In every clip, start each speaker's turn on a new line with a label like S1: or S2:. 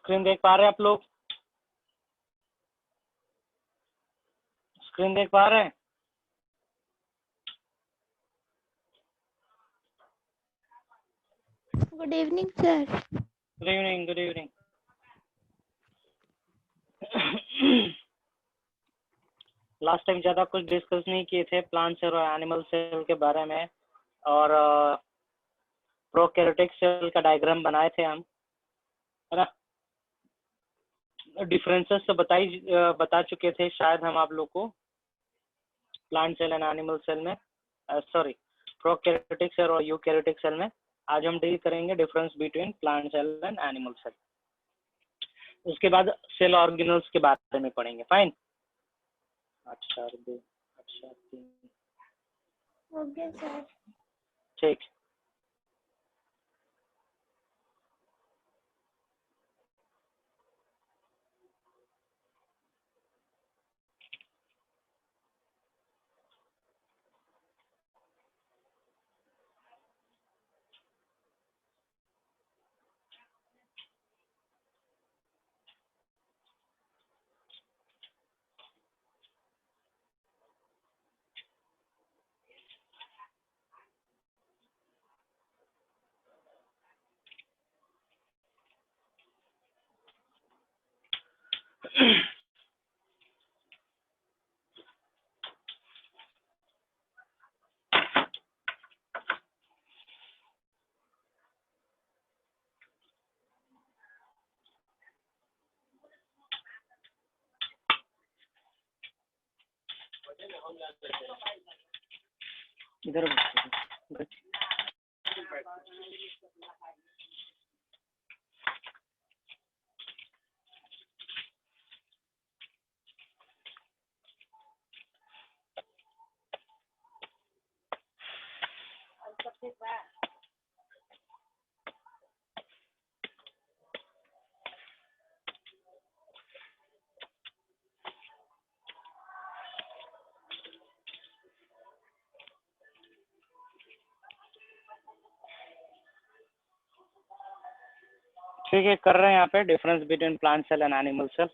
S1: Screen देख पा रहे हैं आप लोग? स्क्रीन देख पा रहे हैं?
S2: Good evening sir.
S1: Good evening, good evening. Last time ज़्यादा कुछ डिस्कस नहीं किए थे प्लांट सेल और एनिमल सेल के बारे में, और प्रोकैरियोटिक सेल का डायग्राम बनाए थे हम, है ना। डिफरेंसेस तो बता चुके थे शायद हम आप लोग को plant cell and animal cell में, सॉरी प्रोकैरियोटिक सेल और यूकैरियोटिक सेल में। आज हम डील करेंगे difference between plant cell and animal cell. उसके बाद सेल ऑर्गेनल्स के बारे में पढ़ेंगे। फाइन। अच्छा 2 अच्छा 3
S2: ओके सर।
S1: ठीक। इधर ठीक है, कर रहे हैं यहाँ पे difference between plant cell and animal cell.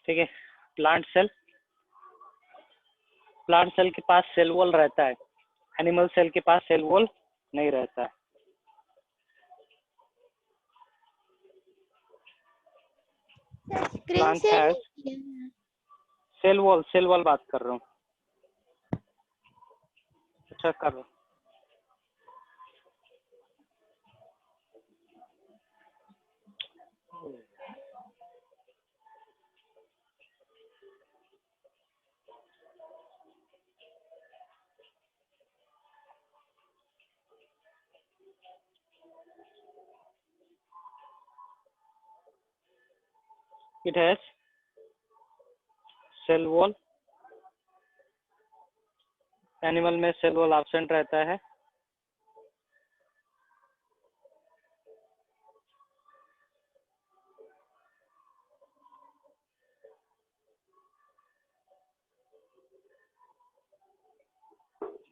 S1: ठीक है, प्लांट सेल के पास सेल वॉल रहता है, एनिमल सेल के पास सेल वॉल नहीं रहता है।
S2: स्क्रीन
S1: प्लांट
S2: शेयर
S1: हैज
S2: नहीं किया।
S1: सेल वॉल बात कर रहा हूँ। अच्छा कर रहा हूँ। It has cell wall. Animal में सेल वॉल एब्सेंट रहता है।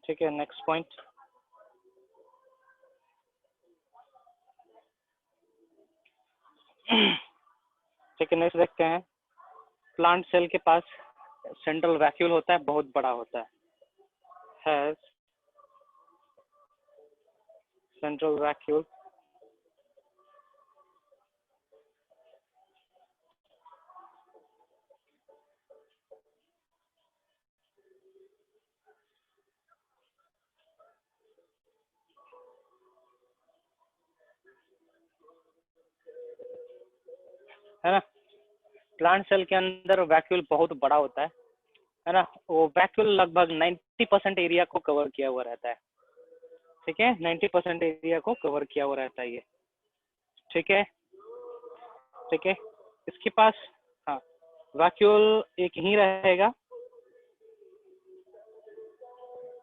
S1: ठीक है, नेक्स्ट पॉइंट। ठीक है, नेक्स्ट देखते हैं। प्लांट सेल के पास सेंट्रल वैक्यूल होता है, बहुत बड़ा होता है। हैज सेंट्रल वैक्यूल है ना। प्लांट सेल के अंदर वैक्यूल बहुत बड़ा होता है ना। वो वैक्यूल लगभग 90% एरिया को कवर किया हुआ रहता है। ठीक है, 90% एरिया को कवर किया हुआ रहता है ये। ठीक है, ठीक है। इसके पास हाँ वैक्यूल एक ही रहेगा।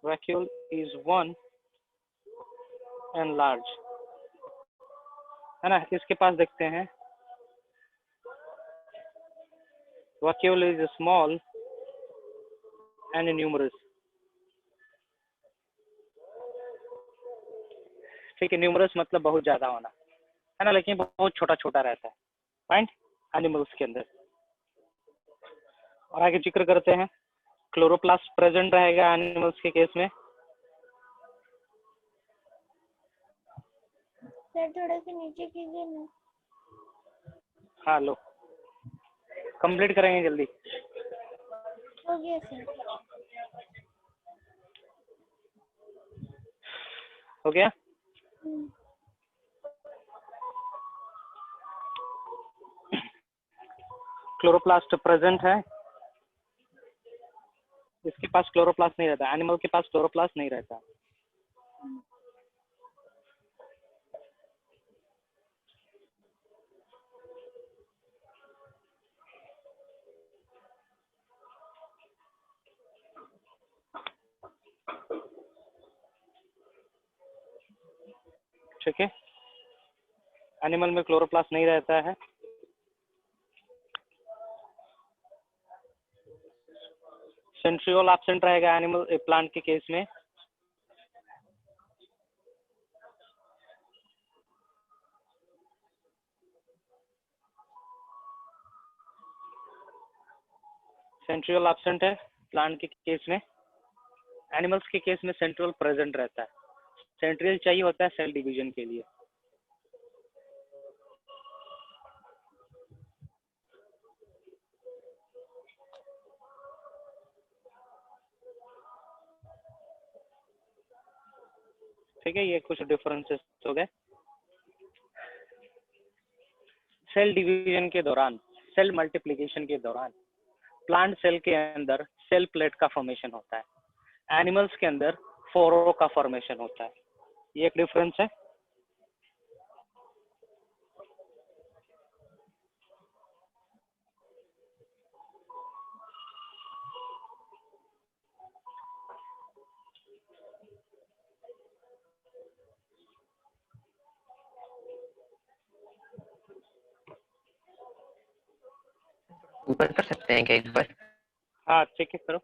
S1: Vacuole is one and large, है ना। इसके पास देखते हैं vacuole is small and numerous. ठीक है, न्यूमरस मतलब बहुत ज्यादा होना है ना, लेकिन बहुत छोटा छोटा रहता है पॉइंट एनिमल्स के अंदर। और आगे जिक्र करते हैं, क्लोरोप्लास्ट प्रेजेंट रहेगा एनिमल्स के केस में।
S2: सर थोड़ा सा नीचे कीजिए ना।
S1: हाँ लो, कंप्लीट करेंगे जल्दी।
S2: हो गया सर।
S1: हो गया। क्लोरोप्लास्ट प्रेजेंट है, इसके पास क्लोरोप्लास्ट नहीं रहता, एनिमल के पास क्लोरोप्लास्ट नहीं रहता। ठीक है, एनिमल में क्लोरोप्लास्ट नहीं रहता है। सेंट्रियोल एब्सेंट रहेगा एनिमल प्लांट के केस में। सेंट्रियोल एब्सेंट है प्लांट के केस में। एनिमल्स के केस में सेंट्रियोल प्रेजेंट रहता है। सेंट्रियल चाहिए होता है सेल डिवीजन के लिए। ठीक है, ये कुछ डिफरेंसेस हो गए। सेल डिवीजन के दौरान, सेल मल्टीप्लिकेशन के दौरान प्लांट सेल के अंदर सेल प्लेट का फॉर्मेशन होता है, एनिमल्स के अंदर फोरो का फॉर्मेशन होता है। ये एक डिफरेंस है।
S3: ऊपर कर सकते हैं क्या एक बार?
S1: हाँ ठीक है, करो।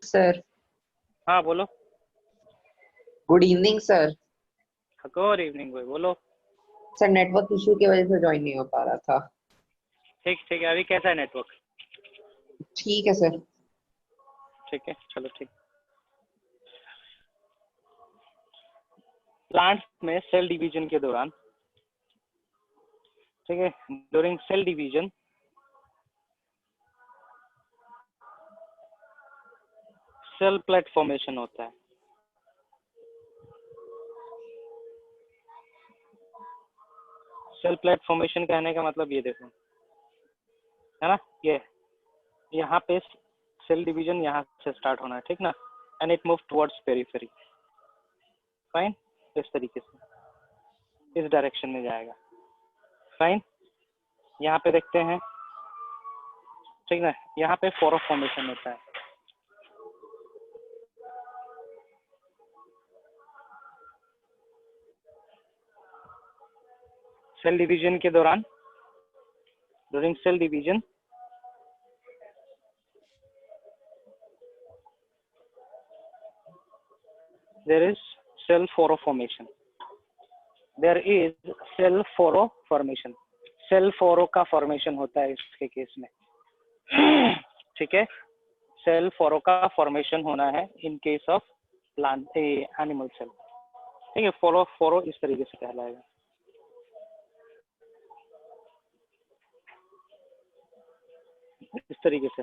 S3: सर
S1: हाँ बोलो।
S3: Good evening sir.
S1: Good evening भाई, बोलो।
S3: सर नेटवर्क इशू की वजह से ज्वाइन नहीं हो पा रहा था।
S1: ठीक ठीक है, अभी कैसा है नेटवर्क?
S3: ठीक है सर।
S1: ठीक है, चलो ठीक। प्लांट में सेल डिवीजन के दौरान, ठीक है, during cell division cell plate formation होता है। सेल प्लेट फॉर्मेशन कहने का मतलब ये देखो, है ना, ये यहाँ पे सेल डिवीजन यहाँ से स्टार्ट होना है, ठीक ना, and it move towards periphery. Fine, इस तरीके से इस डायरेक्शन में जाएगा। फाइन, यहाँ पे देखते हैं, ठीक ना, यहाँ पे फोरो फॉर्मेशन होता है। सेल डिवीजन के दौरान, during cell division there is cell foro formation. There is cell foro formation. Cell furrow का फॉर्मेशन होता है इसके केस में। ठीक है, सेल फोरो का फॉर्मेशन होना है in case of plant animal cell. ठीक है, फोरो फोरो इस तरीके से कहलाएगा। इस तरीके से,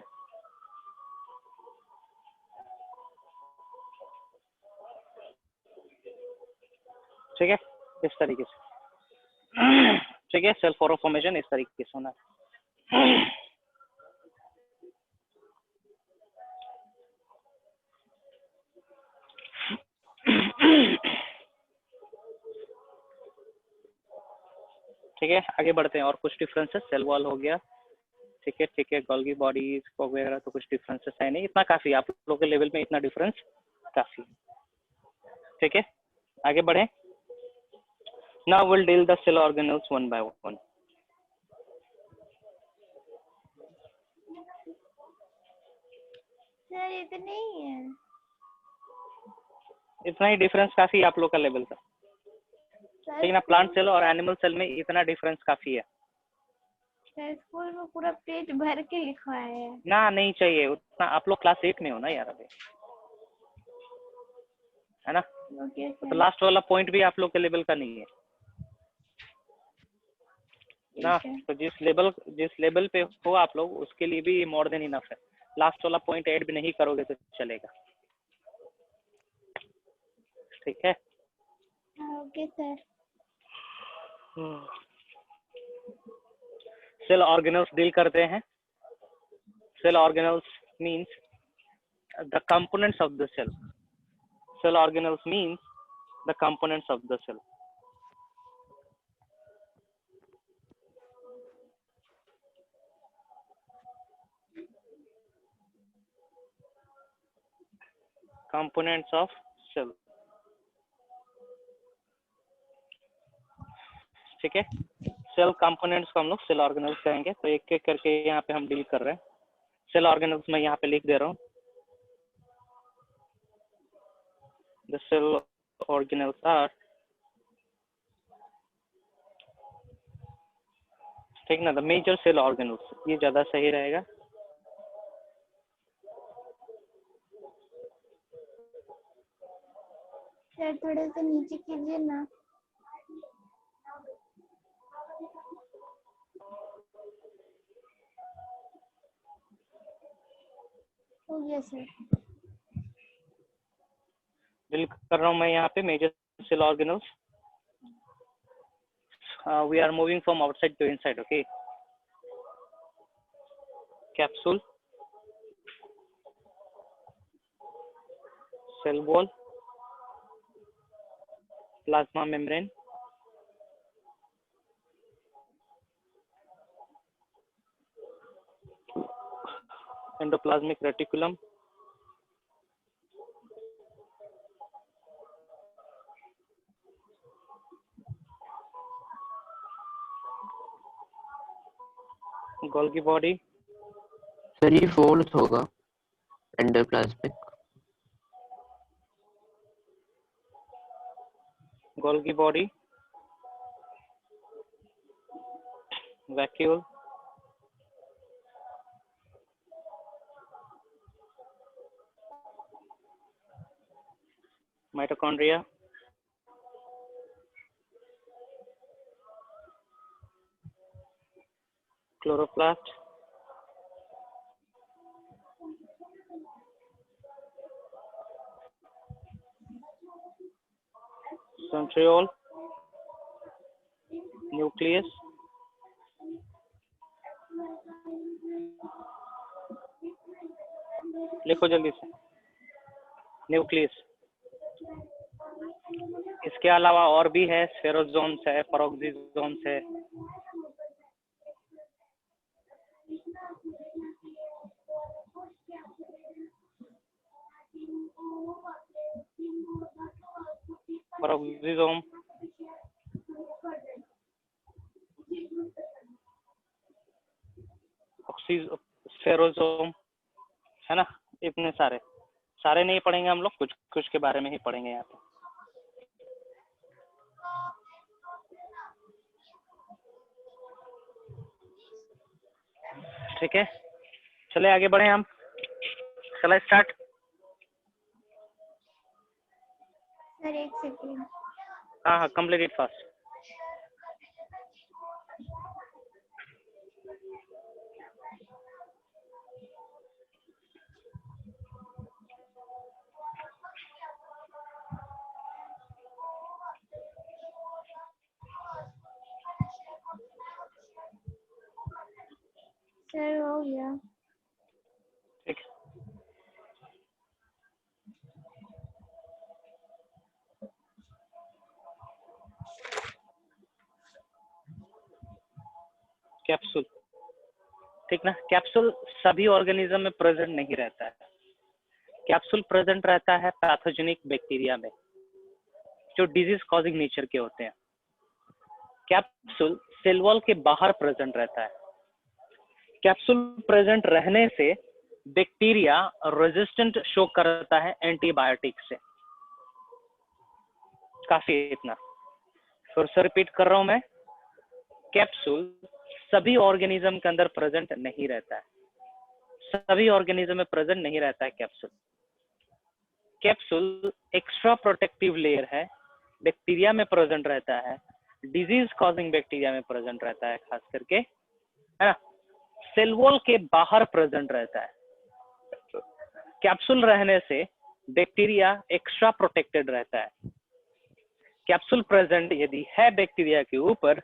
S1: ठीक है, इस तरीके से। ठीक है, सेल फोरो फॉर्मेशन इस तरीके से होना है। ठीक है, आगे बढ़ते हैं। और कुछ डिफरेंसेस, सेल वॉल हो गया, ठीक है, गोल्गी बॉडीज वगैरह तो कुछ डिफरेंसेस है नहीं, इतना काफी, आप लोगों के लेवल में इतना डिफरेंस काफी। ठीक है, आगे बढ़े। Now will deal the cell organelles one by one.
S2: Sir इतने ही है।
S1: इतना ही डिफरेंस काफी है आप लोग का लेवल का,
S2: सर
S1: लेकिन प्लांट सेल और एनिमल सेल में इतना डिफरेंस काफी है
S2: सर स्कूल में पूरा पेज भर के लिखवाया है।
S1: ना, नहीं चाहिए उतना। आप लोग क्लास 8 में हो ना यार अभी, है ना?
S2: ओके
S1: तो
S2: सर।
S1: लास्ट वाला पॉइंट भी आप लोग के लेवल का नहीं है ना,
S2: ठीक है।
S1: तो जिस लेवल पे हो आप लोग उसके लिए भी मोर देन इनफ है। लास्ट वाला पॉइंट ऐड भी नहीं करोगे तो चलेगा। ठीक है,
S2: okay sir.
S1: Cell organelles deal करते हैं। Cell organelles means the components of the cell. Cell organelles means the components of the cell. Components of cell. ठीक है, सेल कंपोनेंट्स को हम लोग सेल ऑर्गेनल्स कहेंगे। तो एक एक करके यहाँ पे हम डील कर रहे हैं। सेल ऑर्गेनल्स मैं यहाँ पे लिख दे रहा हूँ। द सेल ऑर्गेनल्स आर, ठीक ना, द मेजर सेल ऑर्गेनल्स, ये ज्यादा सही रहेगा।
S2: सर थोड़े से नीचे कीजिए ना। हो गया सर।
S1: डील कर रहा हूँ मैं यहाँ पे major cell organelles. We are moving from outside to inside. Okay, capsule, cell wall, plasma membrane, endoplasmic reticulum, Golgi body,
S4: sir ये फोर्थ होगा, endoplasmic.
S1: Golgi body, vacuole, mitochondria, chloroplast, centriole, nucleus, लिखो जल्दी से, न्यूक्लियस। इसके अलावा और भी है, स्फेरोजोम्स है, पेरोक्सिसोम्स है। पेरोक्सिसोम, स्फेरोजोम, है ना? इतने सारे नहीं पढ़ेंगे हम लोग, कुछ कुछ के बारे में ही पढ़ेंगे यहाँ पे। ठीक है, चले आगे बढ़े हम। चला स्टार्ट।
S2: सर एक सेकेंड।
S1: हाँ, कंप्लीट इट फास्ट।
S2: सर हो गया।
S1: ठीक, कैप्सूल, ठीक ना। कैप्सूल सभी ऑर्गेनिज्म में प्रेजेंट नहीं रहता है। कैप्सूल प्रेजेंट रहता है पैथोजेनिक बैक्टीरिया में जो डिजीज कॉजिंग नेचर के होते हैं। कैप्सूल सेल वॉल के बाहर प्रेजेंट रहता है। कैप्सूल प्रेजेंट रहने से बैक्टीरिया रेजिस्टेंट शो करता है एंटीबायोटिक से। काफी इतना, फिर से रिपीट कर रहा हूं मैं, कैप्सूल सभी ऑर्गेनिज्म के अंदर प्रेजेंट नहीं रहता है। सभी ऑर्गेनिज्म में प्रेजेंट नहीं रहता है capsule. Capsule extra protective layer है, बैक्टीरिया में प्रेजेंट रहता है, डिजीज कॉजिंग बैक्टीरिया में प्रेजेंट रहता है खास करके, है ना। सेल वॉल के बाहर प्रेजेंट रहता है। कैप्सूल रहने से बैक्टीरिया एक्स्ट्रा प्रोटेक्टेड रहता है। कैप्सूल प्रेजेंट यदि है बैक्टीरिया के ऊपर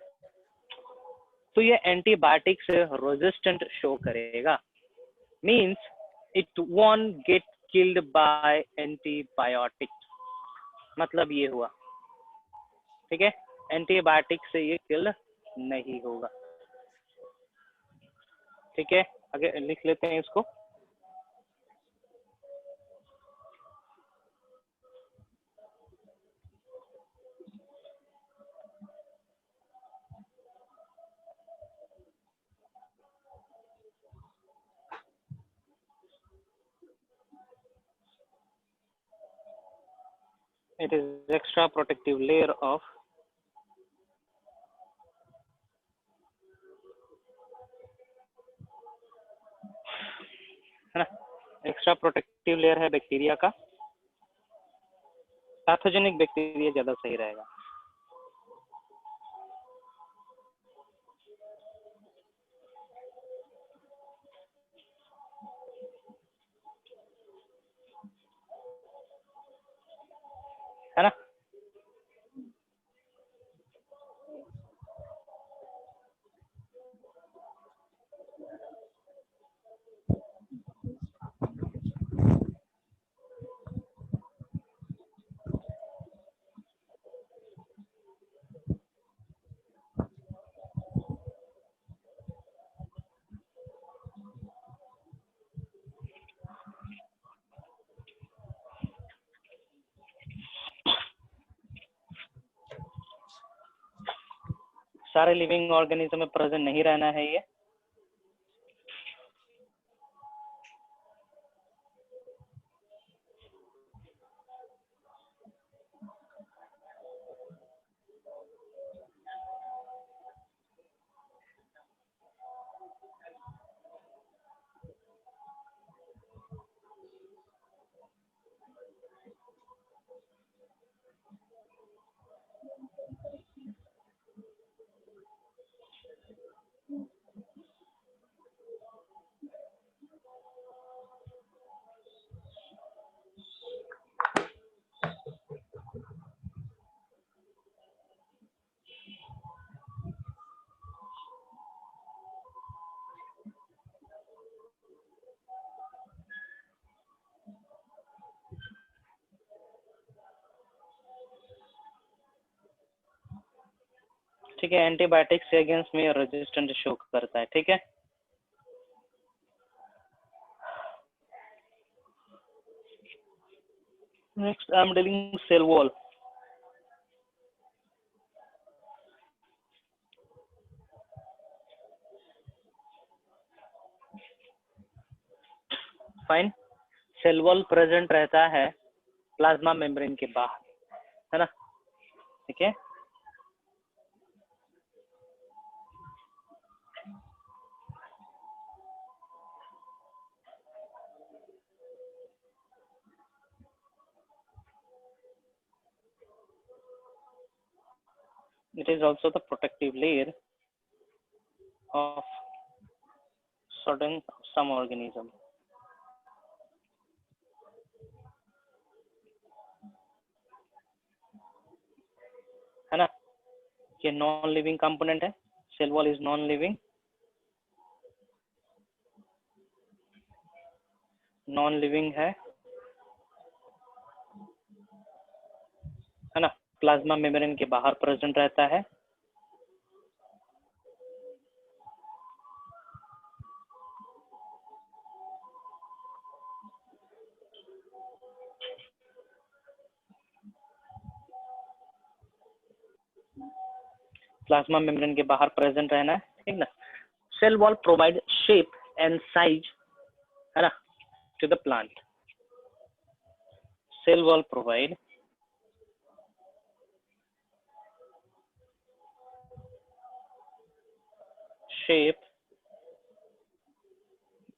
S1: तो ये एंटीबायोटिक से रेजिस्टेंट शो करेगा, means it won't get killed by antibiotic. मतलब ये हुआ, ठीक है, एंटीबायोटिक से ये किल नहीं होगा। ठीक है, आगे लिख लेते हैं इसको। It is extra protective layer of है ना, एक्स्ट्रा प्रोटेक्टिव लेयर है बैक्टीरिया का। पैथोजेनिक बैक्टीरिया ज्यादा सही रहेगा। है ना। सारे लिविंग ऑर्गेनिज्म में प्रेजेंट नहीं रहना है ये। ठीक है, एंटीबायोटिक से अगेंस्ट में रेजिस्टेंट शो करता है। ठीक है, next I am dealing cell wall. Fine, cell wall present रहता है प्लाज्मा मेम्ब्रेन के बाहर, है ना। ठीक है, it is also the protective layer of some organism, है ना। ये नॉन लिविंग कंपोनेंट है, cell wall is non living, non living है ना। प्लाज्मा मेम्ब्रेन के बाहर प्रेजेंट रहता है। प्लाज्मा मेम्ब्रेन के बाहर प्रेजेंट रहना है, ठीक ना। Cell wall provide shape and size, है ना, to the plant. Cell wall provide shape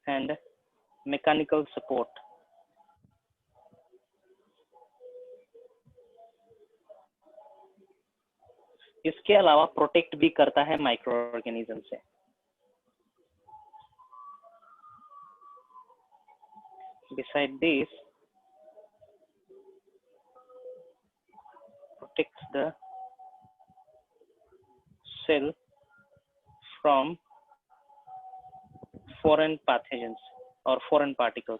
S1: and mechanical support। इसके अलावा प्रोटेक्ट भी करता है माइक्रो ऑर्गेनिज्म से। Beside this, protects the cell from foreign pathogens or foreign particles।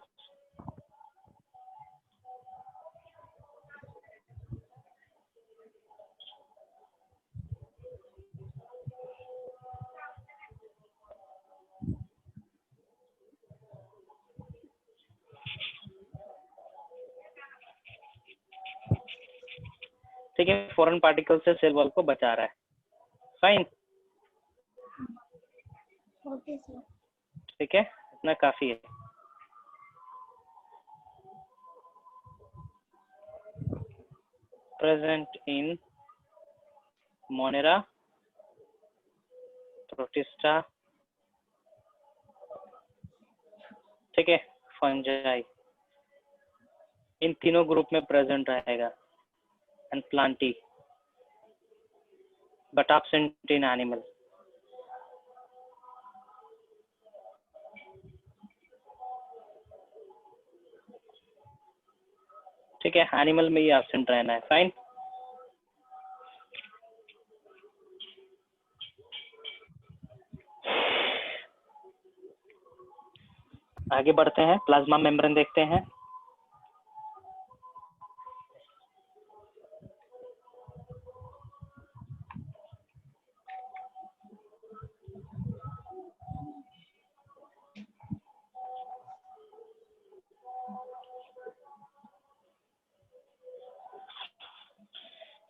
S1: ठीक है, फॉरेन पार्टिकल से सेल वॉल को बचा रहा है। Fine,
S2: okay sir.
S1: ठीक है, इतना काफी है। प्रेजेंट इन मोनेरा, प्रोटिस्टा, ठीक है, फंजाई, इन तीनों ग्रुप में प्रेजेंट रहेगा, and Plantae, but absent in animal. ठीक है, एनिमल में ही एब्सेंट रहना है। फाइन, आगे बढ़ते हैं, प्लाज्मा मेम्ब्रेन देखते हैं।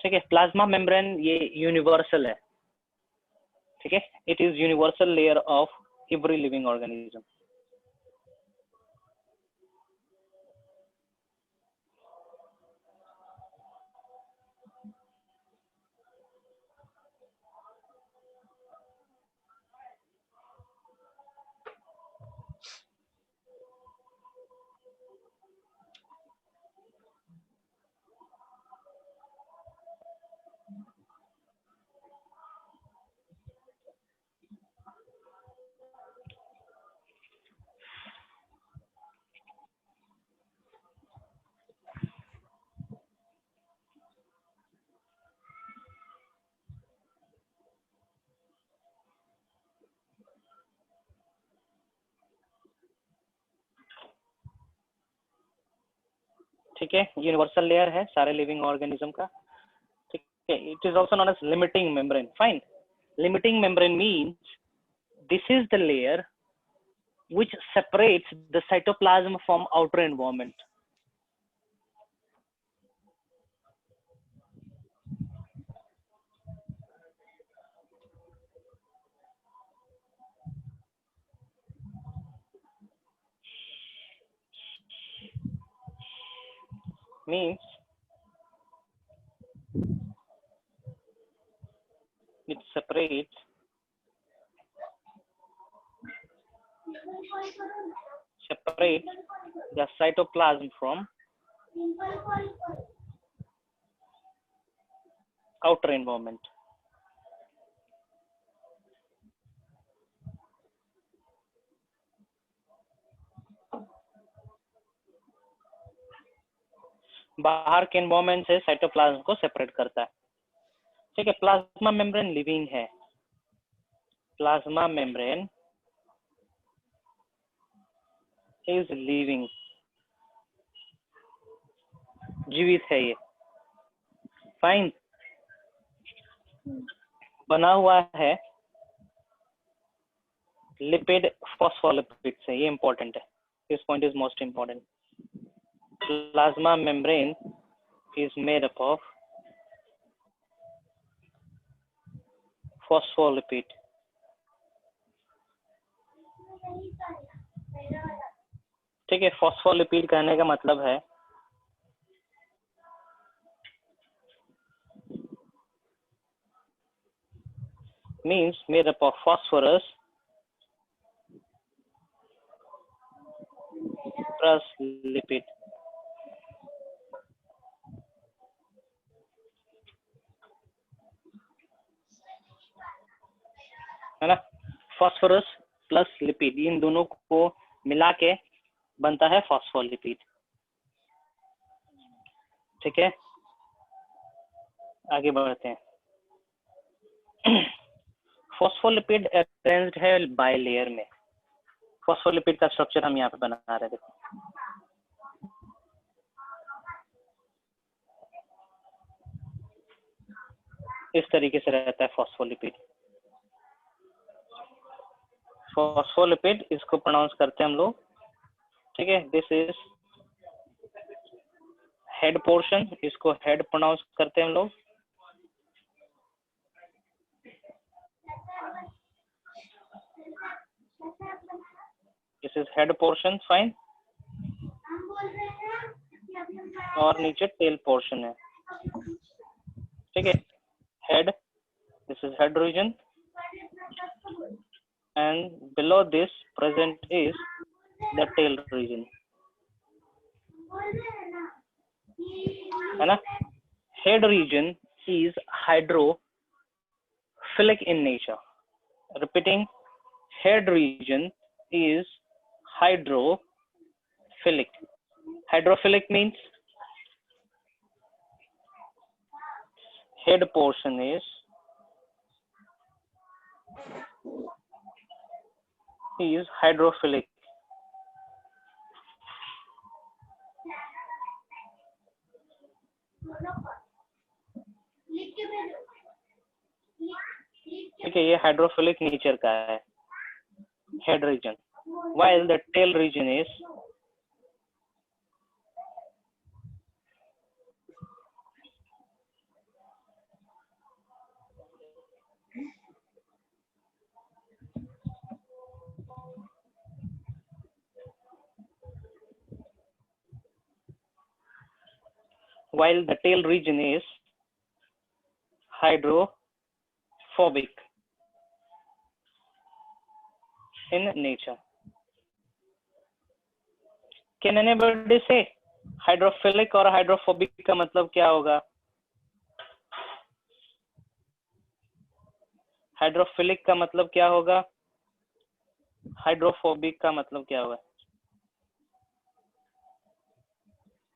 S1: ठीक है, प्लाज्मा मेम्ब्रेन ये यूनिवर्सल है, ठीक है, it is universal layer of every living organism. ठीक है, यूनिवर्सल लेयर है सारे लिविंग ऑर्गेनिज्म का, ठीक है। It is also known as limiting membrane. Fine, limiting membrane means this is the layer which separates the cytoplasm from outer environment। means it separates the cytoplasm from outer environment। बाहर के environment से cytoplasm को separate करता है। ठीक है, plasma membrane living है, plasma membrane is living, जीवित है ये। फाइन, बना हुआ है लिपिड फॉस्फोलिपिड से, ये इंपॉर्टेंट है, this point is most important. Plasma membrane is made up of phospholipid. ठीक है, फॉस्फोलिपिड कहने का मतलब है means made up of phosphorus plus lipid। है ना, फास्फोरस प्लस लिपिड, इन दोनों को मिला के बनता है फॉस्फोलिपिड। ठीक है, आगे बढ़ते हैं। फॉस्फोलिपिड अरेंज्ड है बाय लेयर में। फॉस्फोलिपिड का स्ट्रक्चर हम यहाँ पे बना रहे थे। इस तरीके से रहता है फॉस्फोलिपिड। फॉस्फोलिपिड इसको प्रोनाउंस करते हैं हम लोग। ठीक है, दिस इज हेड पोर्शन, इसको हेड प्रोनाउंस करते हैं हम लोग। This is head portion, fine. और नीचे टेल पोर्शन है। ठीक है, head, this is head region, and below this present is the tail region। है ना, head region is hydrophilic in nature। Repeating, head region is hydrophilic। Hydrophilic means head portion is hydrophilic। ठीक है, ये hydrophilic nature का है head region, while the tail region is hydrophobic in nature। Can anybody say hydrophilic और hydrophobic का मतलब क्या होगा? हाइड्रोफिलिक का मतलब क्या होगा? हाइड्रोफोबिक का मतलब क्या होगा?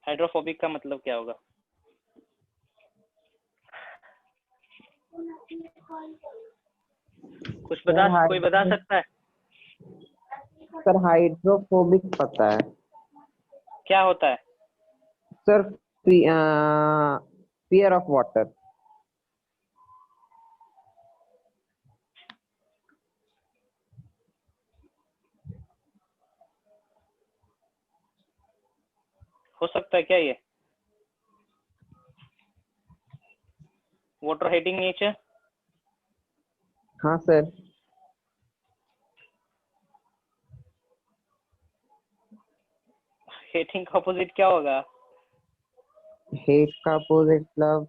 S1: हाइड्रोफोबिक का मतलब क्या होगा? कोई बता सकता है?
S3: सर हाइड्रोफोबिक पता है।
S1: क्या होता है?
S3: Sir fear of water.
S1: हो सकता है क्या ये? Water hating nature?
S3: हाँ सर।
S1: हेटिंग का अपोजिट क्या होगा?
S3: हेट का अपोजिट लव।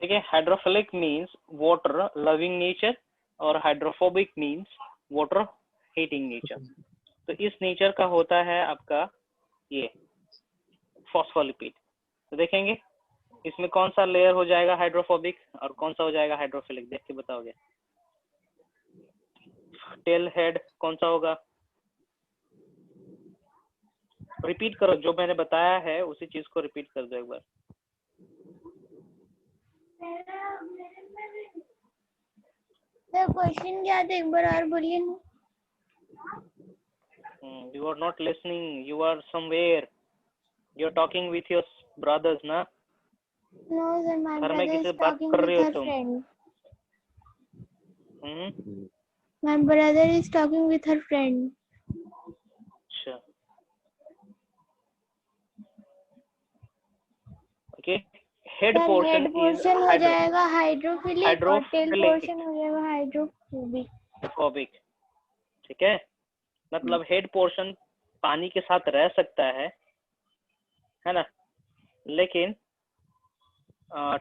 S1: ठीक है, hydrophilic means water loving nature और hydrophobic means water hating nature. तो इस नेचर का होता है आपका ये फॉस्फोलिपिड। तो देखेंगे इसमें कौन सा लेयर हो जाएगा हाइड्रोफोबिक और कौन सा हो जाएगा हाइड्रोफिलिक, देख के बताओगे। टेल हेड कौन सा होगा? रिपीट करो, जो मैंने बताया है उसी चीज को रिपीट कर दो एक बार।
S2: सर क्वेश्चन क्या था, एक बार और बोलिए ना।
S1: You are not listening, you are somewhere, you are talking with your brothers ना?
S2: No sir, my
S1: घर में
S2: brother
S1: किसी
S2: is
S1: बात
S2: talking
S1: कर
S2: with
S1: रही हो
S2: her
S1: तुम?
S2: friend.
S1: Hmm,
S2: My brother is talking with her friend.
S1: अच्छा। Okay, head
S2: sir
S1: portion
S2: head
S1: is
S2: portion हो जाएगा हाइड्रोफिलिक और टेल
S1: हाइड्रोफिलिक
S2: पोर्शन हो जाएगा हाइड्रोफोबिक।
S1: फोबिक, ठीक है। मतलब हेड पोर्शन पानी के साथ रह सकता है ना, लेकिन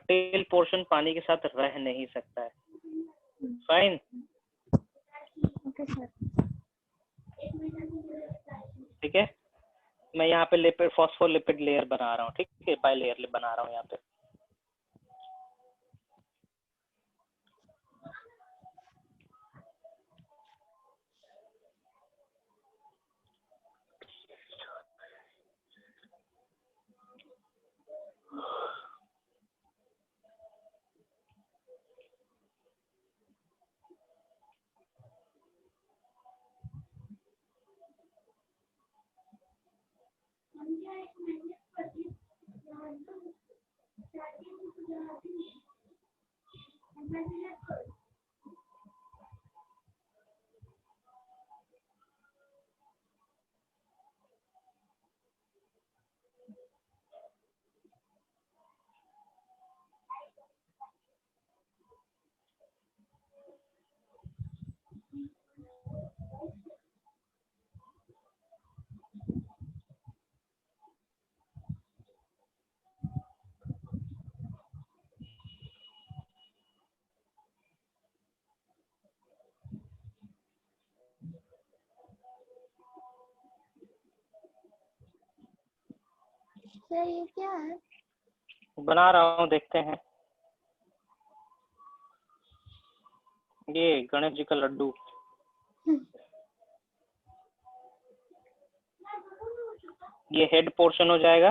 S1: टेल पोर्शन पानी के साथ रह नहीं सकता है। Fine,
S2: okay sir.
S1: ठीक है। मैं यहाँ पे लिपिड फॉस्फोलिपिड लेयर बना रहा हूँ, ठीक है, बाई लेयर बना रहा हूँ यहाँ पे।
S2: सर ये क्या है?
S1: बना रहा हूँ, देखते हैं। ये गणेश जी का लड्डू। ये हेड पोर्शन हो जाएगा।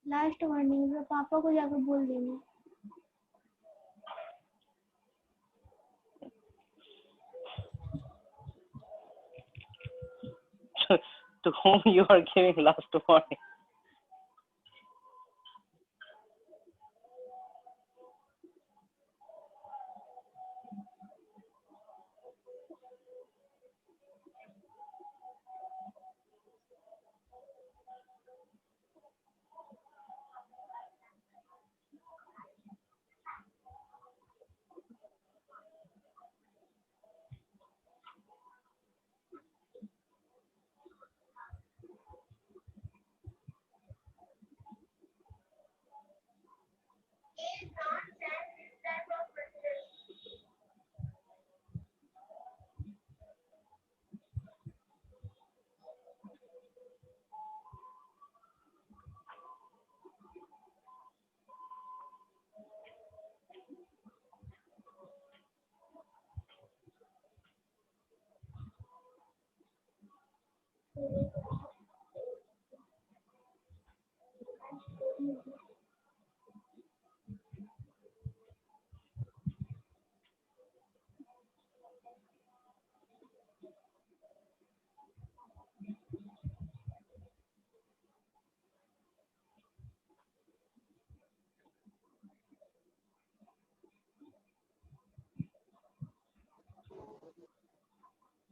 S2: लास्ट वार्निंग में पापा को जाकर बोल देंगे।
S1: To whom you are giving last warning?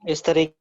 S5: इस तरीके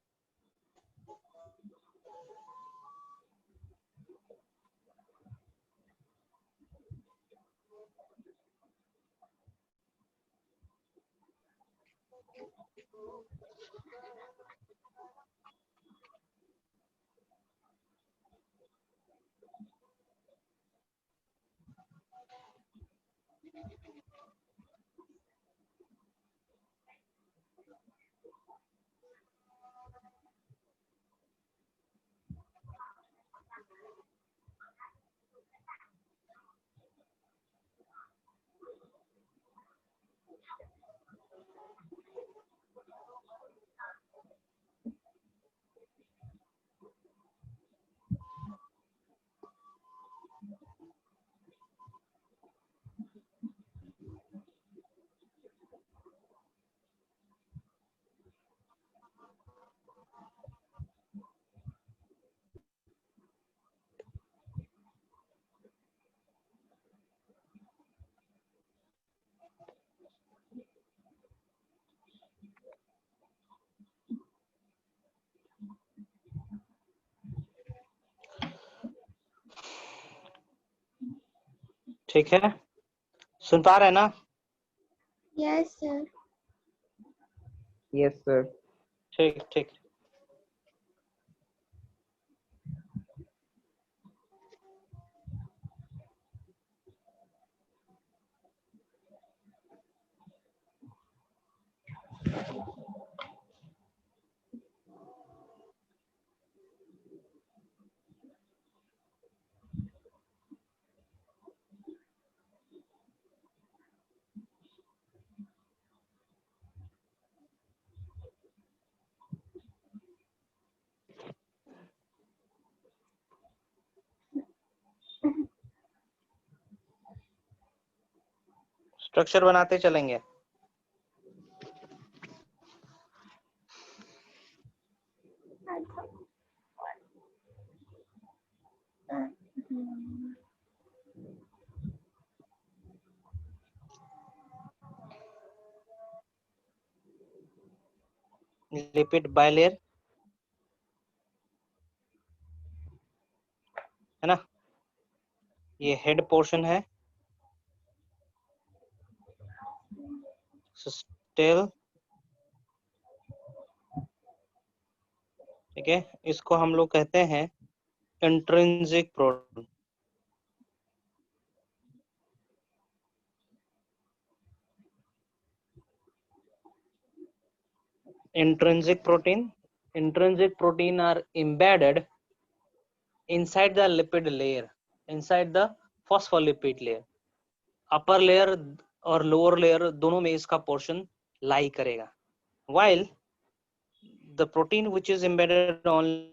S5: ठीक है, सुन पा रहे हैं ना?
S2: Yes sir.
S3: Yes sir.
S5: ठीक ठीक। स्ट्रक्चर बनाते चलेंगे। लिपिड बायलेयर है ना, ये हेड पोर्शन है, टेल, ठीक है। इसको हम लोग कहते हैं intrinsic protein. Intrinsic protein are embedded inside the lipid layer, inside the phospholipid layer. Upper layer और lower layer दोनों में इसका portion lie करेगा. While the protein which is embedded only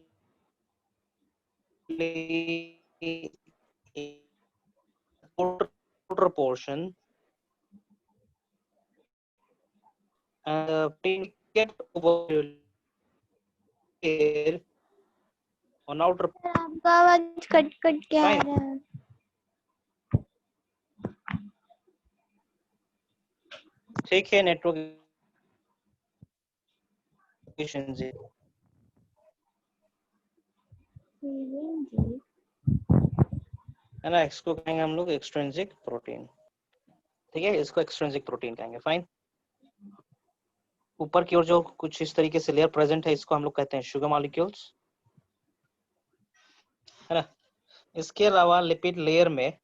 S5: in outer portion and the protein get over here on outer.
S2: Sir आपका आवाज cut cut के आ रहा है।
S5: ठीक है, नेटवर्क जी है ना। इसको कहेंगे हम लोग एक्सट्रिंसिक प्रोटीन, ठीक है। इसको एक्सट्रिंसिक प्रोटीन कहेंगे। फाइन। ऊपर की ओर जो कुछ इस तरीके से लेयर प्रेजेंट है, इसको हम लोग कहते हैं शुगर मॉलिक्यूल्स, है ना। इसके अलावा लिपिड लेयर में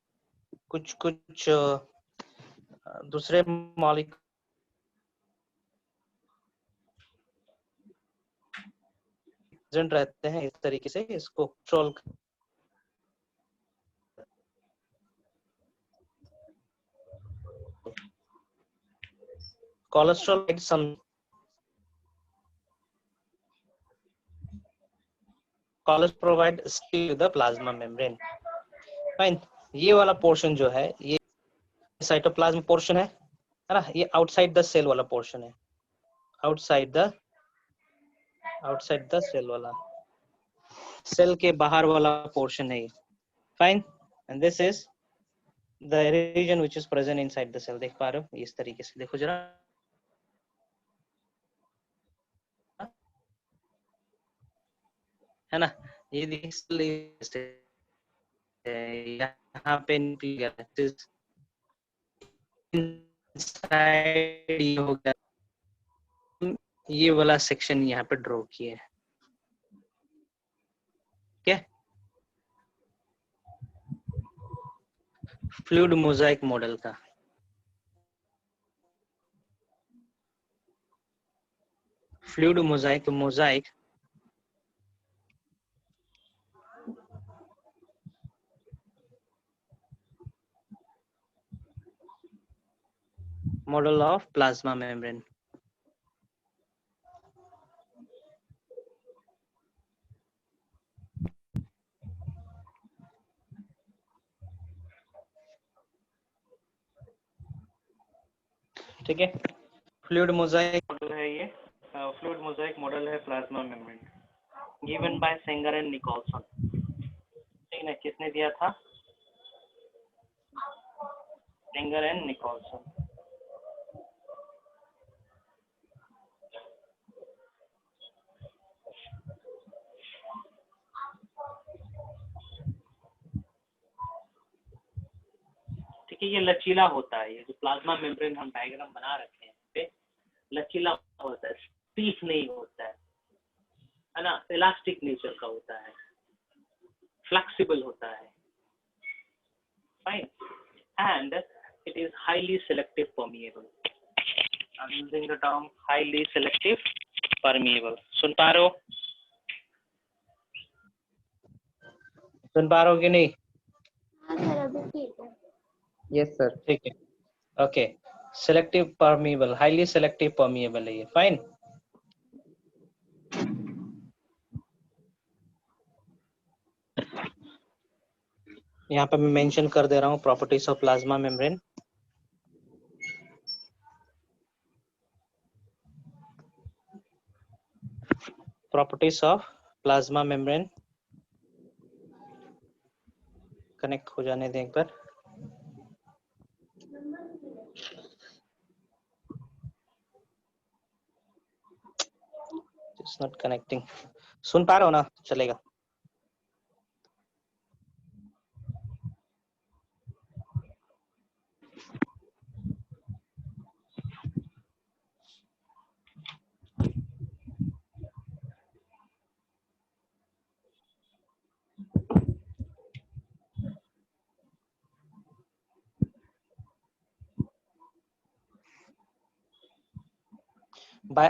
S5: कुछ कुछ दूसरे मॉलिक्यूल प्रेजेंट रहते हैं। इस तरीके से इसको control cholesterol some cholesterol provide still the plasma membrane. Fine. ये वाला पोर्शन जो है ये साइटोप्लाज्म पोर्शन है ना। ये आउटसाइड द सेल वाला पोर्शन है, आउटसाइड द सेल वाला, सेल के बाहर वाला पोर्शन है ये। Fine. And this is the region which is present inside the cell. देख पा रहे हो इस तरीके से, देखो जरा, है ना। ये यहाँ पे इनसाइड हो गया, ये वाला सेक्शन यहाँ पे ड्रॉ किए हैं। क्या फ्लूइड मोजाइक मॉडल का fluid Mosaic model of plasma membrane. ठीक है, फ्लूइड मोजाइक मॉडल है ये। फ्लूइड मोजाइक मॉडल है plasma membrane, given by Singer and Nicolson. ठीक है, किसने दिया था? Singer and Nicolson. ठीक है, ये लचीला होता है। ये जो प्लाज्मा मेम्ब्रेन हम डायग्राम बना रखे हैं पे लचीला होता है, स्टीफ नहीं होता है ना, इलास्टिक नेचर का होता है, फ्लेक्सिबल होता है, fine, and it is highly selective permeable. I'm using the term highly selective permeable. सुन पा रहे हो? सुन पा रहे हो कि नहीं?
S2: हाँ सर, अभी ठीक है।
S3: Yes sir.
S5: ठीक है, okay. Selective permeable, highly selective permeable है ये, फाइन। यहाँ पे मैं मेंशन कर दे रहा हूँ properties of plasma membrane. Properties of plasma membrane connect हो जाने दें एक बार। It's not connecting. सुन पा रहे हो ना? चलेगा।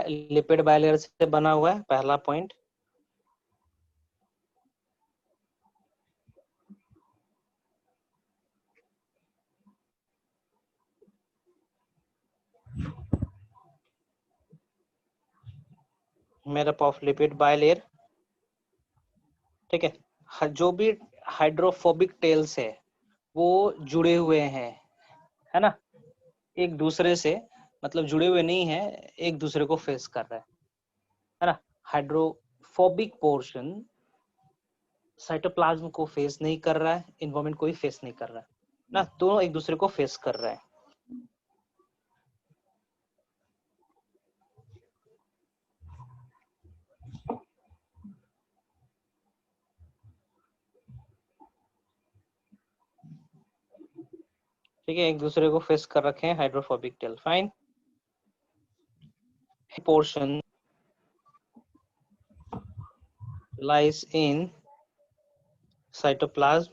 S5: लिपिड बायलेयर से बना हुआ है, पहला पॉइंट। मेरप ऑफ लिपिड बायलेयर। ठीक है, जो भी हाइड्रोफोबिक टेल्स है वो जुड़े हुए हैं, है ना, एक दूसरे से, मतलब जुड़े हुए नहीं है, एक दूसरे को फेस कर रहा है ना। हाइड्रोफोबिक पोर्शन साइटोप्लाज्म को फेस नहीं कर रहा है, एनवायरनमेंट को ही फेस नहीं कर रहा है ना, दोनों एक दूसरे को फेस कर रहा है। ठीक है, एक दूसरे को फेस कर रखे हैं hydrophobic tell, fine. Portion lies in cytoplasm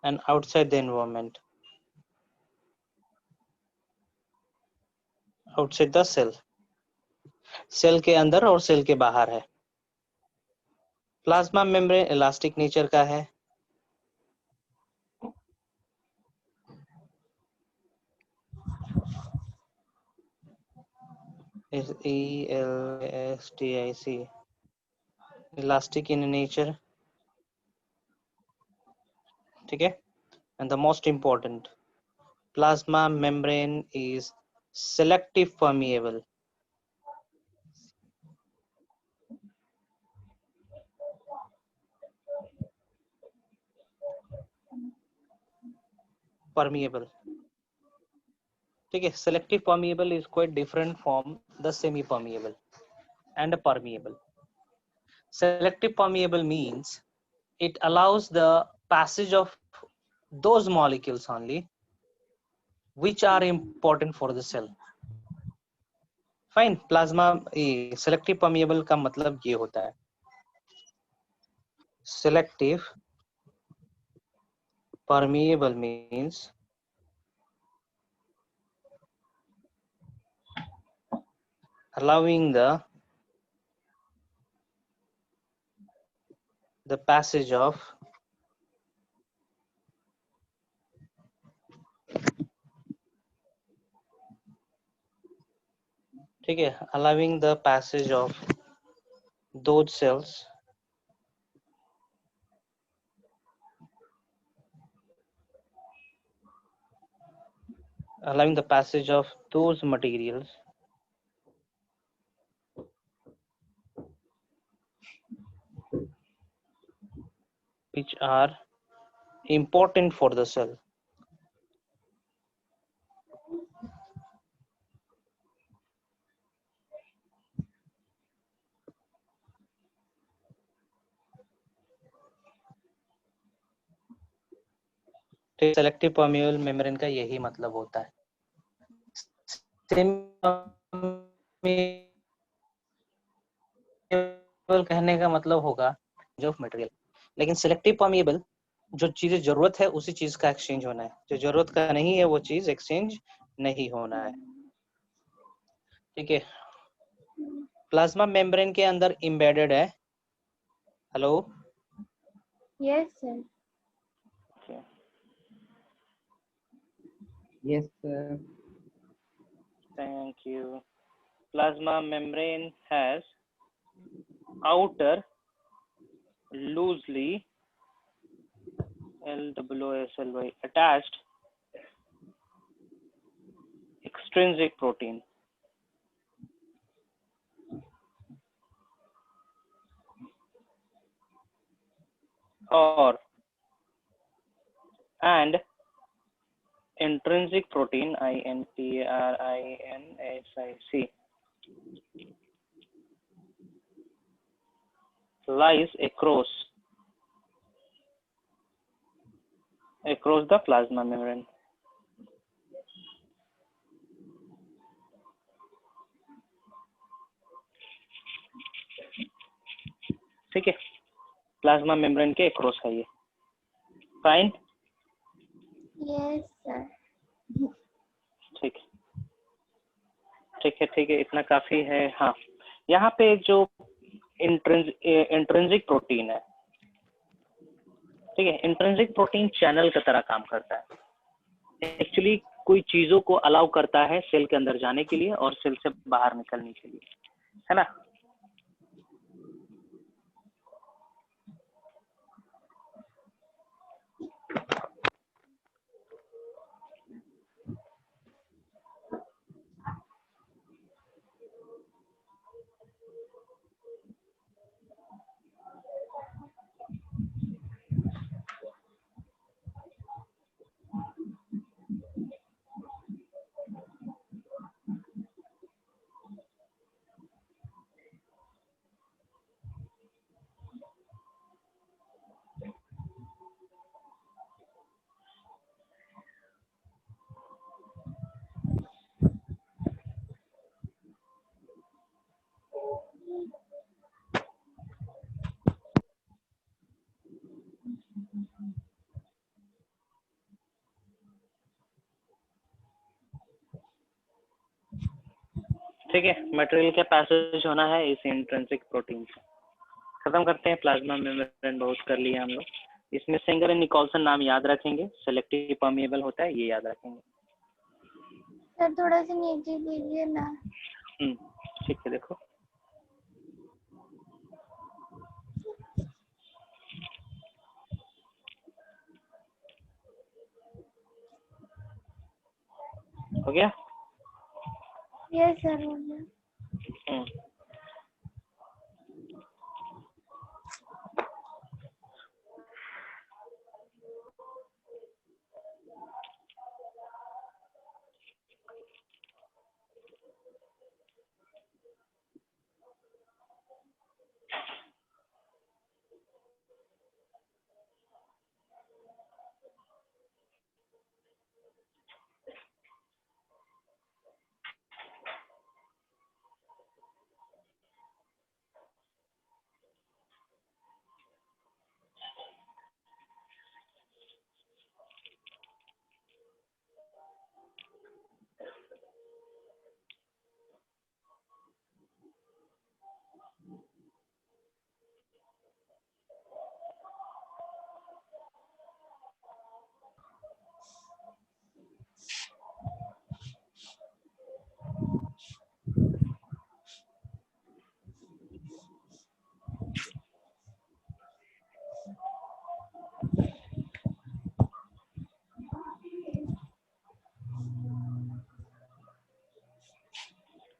S5: and outside the environment, outside the cell, cell के अंदर और सेल के बाहर है। प्लाज्मा मेम्ब्रेन इलास्टिक नेचर का है। elastic, elastic in nature। ठीक है, and the most important, plasma membrane is selective permeable। permeable, ठीक है। selective permeable is quite different from the semi permeable and permeable। selective permeable means it allows the passage of those molecules only which are important for the cell. Fine. Plasma selective permeable का मतलब ये होता है. Selective permeable means allowing the passage of ठीक है, allowing the passage of those cells allowing the passage of those materials which are important for the cell. Selective permeable membrane का यही मतलब होता है. कहने का मतलब होगा जो मटेरियल, लेकिन सेलेक्टिव परमिएबल जो चीजें जरूरत है उसी चीज का एक्सचेंज होना है, जो जरूरत का नहीं है वो चीज एक्सचेंज नहीं होना है. ठीक है. प्लाज्मा मेम्ब्रेन के अंदर एम्बेडेड है. Hello.
S2: Yes sir.
S3: Yes, sir.
S1: Thank you. Plasma membrane has outer loosely LWSLY attached extrinsic protein and intrinsic protein INTRINSIC lies across the plasma membrane. ठीक है, प्लाज्मा मेम्ब्रेन के अक्रॉस है ये. Fine.
S2: Yes sir.
S1: ठीक है, ठीक है, ठीक है, इतना काफी है. हाँ, यहाँ पे जो इंट्रिंसिक प्रोटीन है, ठीक है, इंट्रिंसिक प्रोटीन चैनल की तरह काम करता है. एक्चुअली कोई चीजों को अलाउ करता है सेल के अंदर जाने के लिए और सेल से बाहर निकलने के लिए, है ना. ठीक है, मटेरियल का पैसेज होना है इस इंट्रिंसिक प्रोटीन से. खत्म करते हैं. प्लाज्मा मेम्ब्रेन बहुत कर लिया हम लोग. इसमें सेंगर एंड निकोल्सन नाम याद रखेंगे. सेलेक्टिव परमिएबल होता है, ये याद रखेंगे.
S2: सर थोड़ा सा नीचे कीजिए ना.
S1: ठीक है, देखो. हो गया.
S2: यस सर हो गया.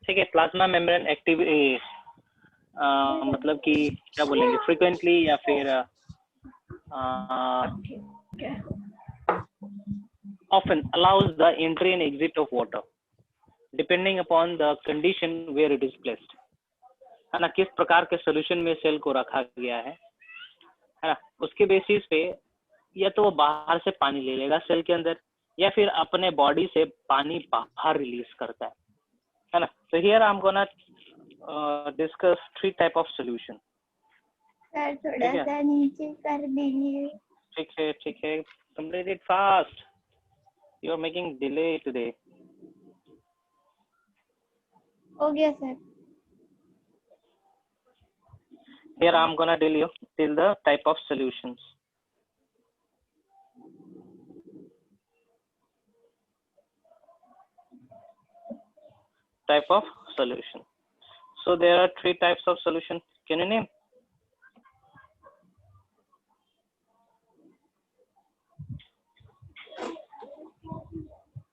S1: ठीक है, प्लाज्मा मेम्ब्रेन एक्टिव मतलब कि क्या बोलेंगे, फ्रीक्वेंटली या फिर often allows the entry and exit of water depending upon the condition where it is placed, है ना, किस प्रकार के सोल्यूशन में सेल को रखा गया है ना, उसके बेसिस पे या तो वो बाहर से पानी ले लेगा सेल के अंदर या फिर अपने बॉडी से पानी बाहर रिलीज करता है ना. So here I'm gonna discuss 3 type of solution.
S2: Sir थोड़ा सा नीचे कर दीजिए.
S1: ठीक है, complete it fast. You are making delay today.
S2: हो गया sir.
S1: Here I'm gonna tell the type of solutions. Type of solution. So there are 3 types of solution. Can you name?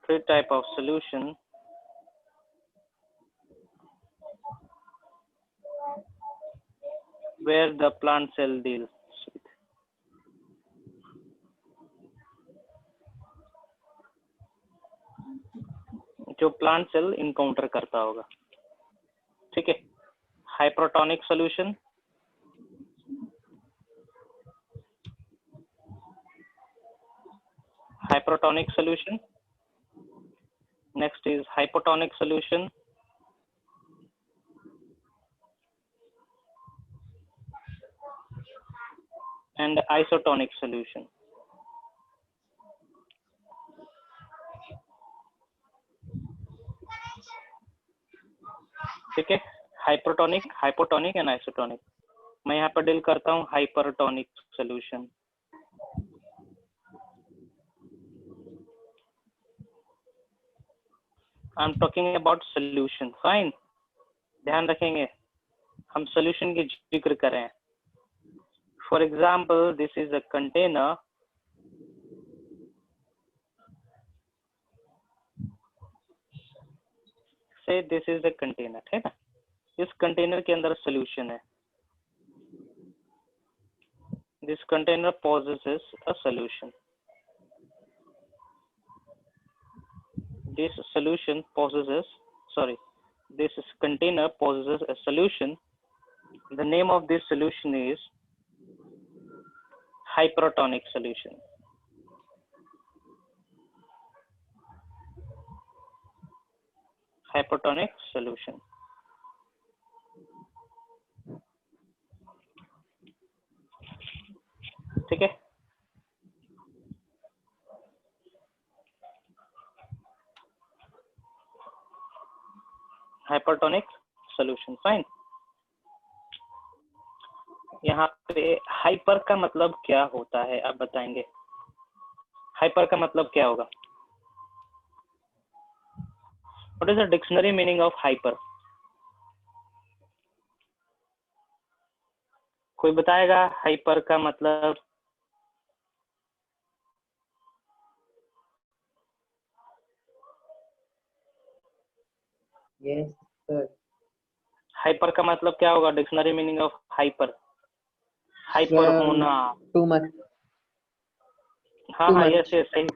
S1: Three type of solution. Where the plant cell deals with. जो plant cell encounter करता होगा, ठीक है. Hypertonic solution, hypertonic solution. Next is hypotonic solution. And isotonic solution. ठीक है, hypertonic, hypotonic and isotonic. मैं यहाँ पर डील करता हूँ hypertonic solution. I am talking about solution. Fine, ध्यान रखेंगे हम सॉल्यूशन की जिक्र करें. For example, this is a container. से दिस इज अ कंटेनर, है ना. इस कंटेनर के अंदर सॉल्यूशन है. This container possesses a solution. This container possesses a solution. The name of this solution is hypertonic solution. Hypertonic solution. ठीक है. Hypertonic solution. Fine. यहाँ पे हाइपर का मतलब क्या होता है आप बताएंगे. हाइपर का मतलब क्या होगा? What is the dictionary meaning of hyper? कोई बताएगा हाइपर का मतलब?
S3: Yes, sir.
S1: हाइपर का मतलब क्या होगा? Dictionary meaning of hyper. Hyper होना.
S3: Too much.
S1: हाँ
S3: too
S1: हाँ,
S3: much.
S1: यस यस, सही.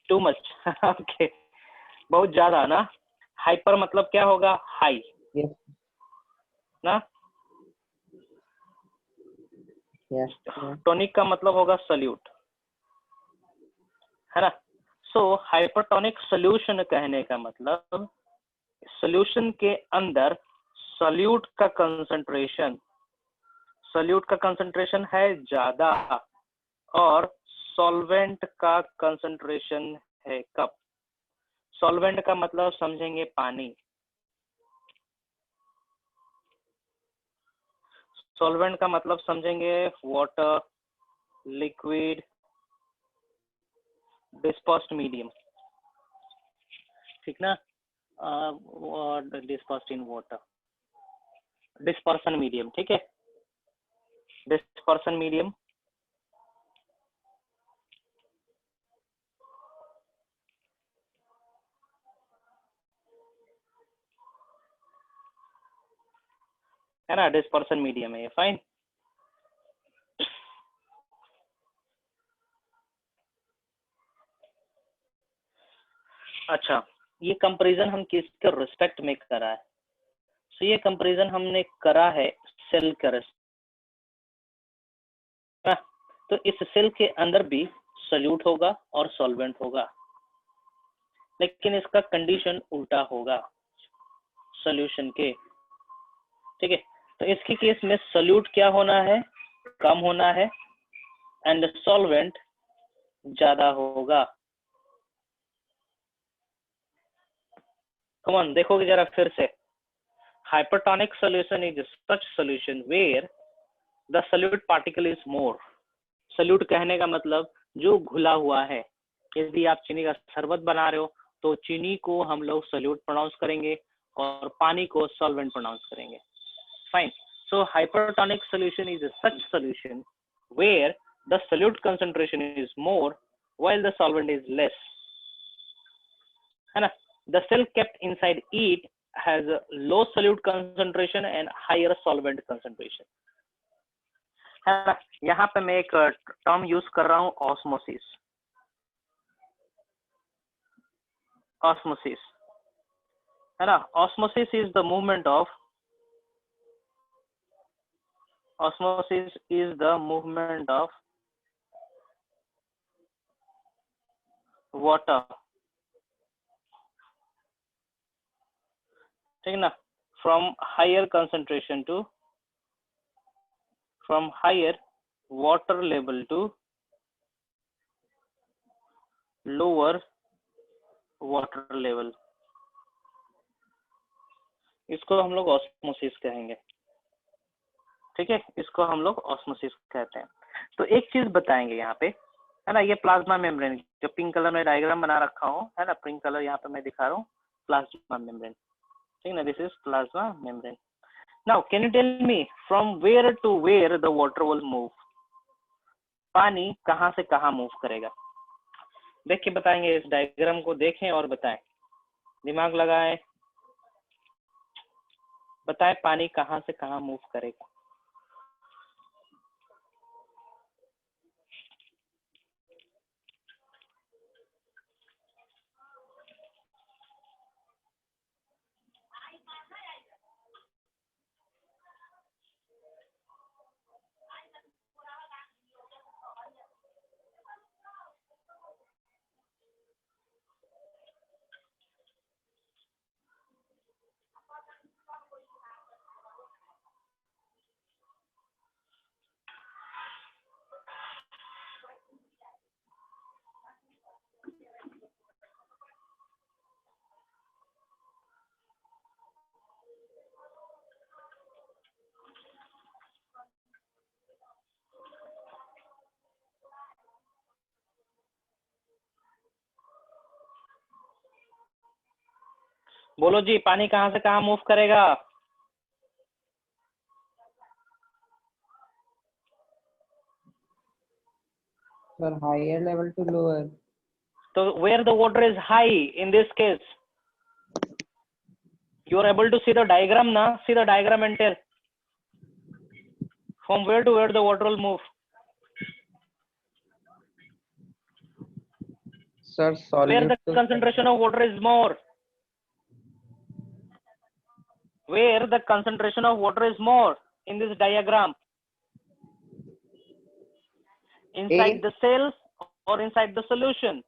S1: Too much. ओके, बहुत ज्यादा ना. हाइपर मतलब क्या होगा? High
S3: Yes.
S1: ना.
S3: Yes. Yes.
S1: टॉनिक का मतलब होगा सल्यूट, है ना. सो हाइपरटोनिक सॉल्यूशन कहने का मतलब सॉल्यूशन के अंदर सॉल्यूट का कंसंट्रेशन है ज्यादा और सॉल्वेंट का कंसंट्रेशन है कम. सॉल्वेंट का मतलब समझेंगे पानी. सॉल्वेंट का मतलब समझेंगे वाटर, लिक्विड, डिस्पर्स्ड मीडियम. ठीक ना. Dispersed in water, dispersion medium. ठीक है, डिस्पर्सन मीडियम. है ना, डिस्पर्सन मीडियम है ये, फाइन। अच्छा, ये कंपैरिजन हम किसके रिस्पेक्ट में करा है? सो ये कंपैरिजन हमने करा है सेल के रिस्पेक्ट। तो इस सेल के अंदर भी सॉल्यूट होगा और सॉल्वेंट होगा, लेकिन इसका कंडीशन उल्टा होगा सॉल्यूशन के, ठीक है। तो इसके केस में सॉल्यूट क्या होना है? कम होना है, एंड सॉल्वेंट ज्यादा होगा। कम ऑन, देखोगे जरा फिर से। Hypertonic solution is such solution where the solute particle is more. Solute कहने का मतलब जो घुला हुआ है। यदि आप चीनी का शरबत बना रहे हो तो चीनी को हम लोग सॉल्यूट प्रोनाउंस करेंगे और पानी को सॉल्वेंट प्रोनाउंस करेंगे, fine. So hypertonic solution is such solution where the solute concentration is more while the solvent is less, है ना। The cell kept inside it has a low solute concentration and higher solvent concentration, है ना। यहाँ पे मैं एक term use कर रहा हूँ, ऑस्मोसिस। ऑस्मोसिस, है ना। Osmosis is the movement of water, ठीक ना, from higher concentration to, from higher water level to lower water level. इसको हम लोग ऑस्मोसिस कहेंगे, ठीक है। इसको हम लोग ऑस्मोसिस कहते हैं। तो एक चीज बताएंगे यहाँ पे, है ना। ये प्लाज्मा मेम्ब्रेन जो पिंक कलर में डायग्राम बना रखा हूँ, है ना, पिंक कलर यहाँ पे मैं दिखा रहा हूँ, प्लाज्मा मेम्ब्रेन, ठीक ना। This is plasma membrane. Now can you tell me from where to where the water will move? पानी कहाँ से कहाँ मूव करेगा? देख के बताएंगे, इस डायग्राम को देखें और बताएं, दिमाग लगाएं, बताएं पानी कहाँ से कहाँ मूव करेगा। बोलो जी, पानी कहाँ से कहाँ मूव करेगा?
S3: Sir, higher level to lower.
S1: So where the water is high in this case, you are able to see the diagram na? See the diagram and tell from where to where the water will move.
S3: Sir,
S1: Where
S3: solute
S1: the
S3: to
S1: concentration of water is more? Where the concentration of water is more in this diagram? Inside the cells or inside the solution?